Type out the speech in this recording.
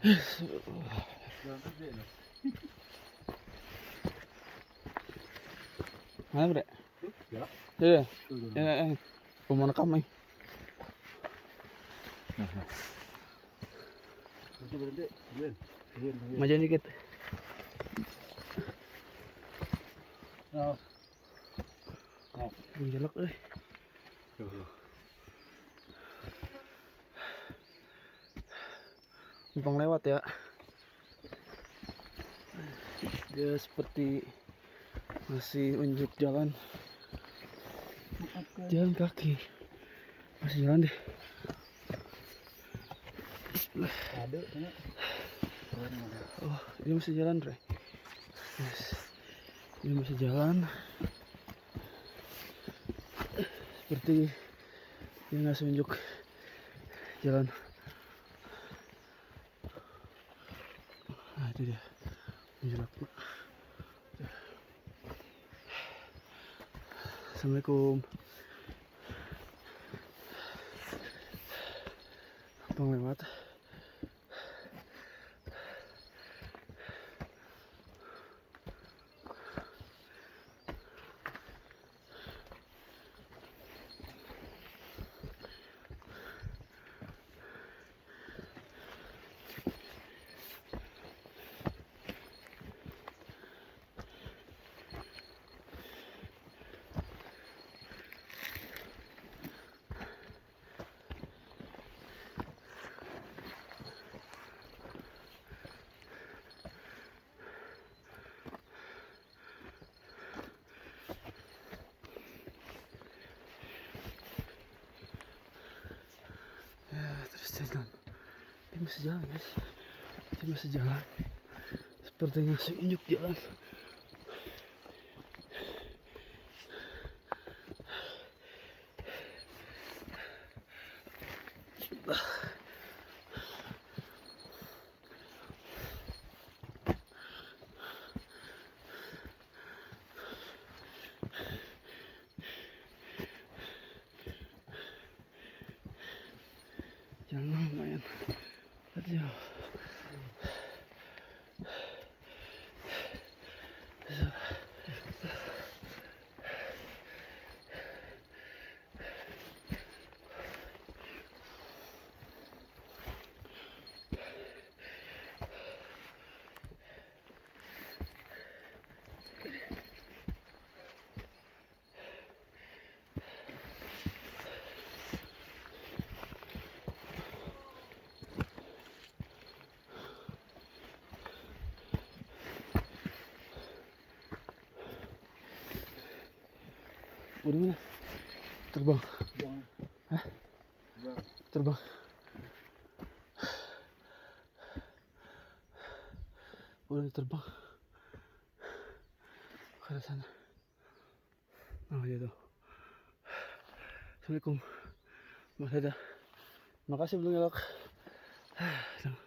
Mana bre? Ya. Iya. Ya, gua mau rekam nih. Itu berhenti. Diin. Maju dikit. Oh. Jelek euy. Numpang lewat ya. Dia seperti masih unjuk jalan kaki, masih jalan deh. Ada sana. Oh, ini masih jalan, Bre. Yes. Ini masih jalan. Seperti dia ngasih unjuk jalan. Nah, itu dia. Menjelak. Assalamualaikum. Bang lewat. Terus jalan. Dia masih jalan, guys. Dia masih jalan. Seperti ngasih unjuk jalan. Jalan lumayan. Aduh. Udah mana? Terbang. Hah? Terbang. Udah terbang ke arah sana. Oh gitu. Assalamualaikum. Mas Ada. Makasih belum ngelok.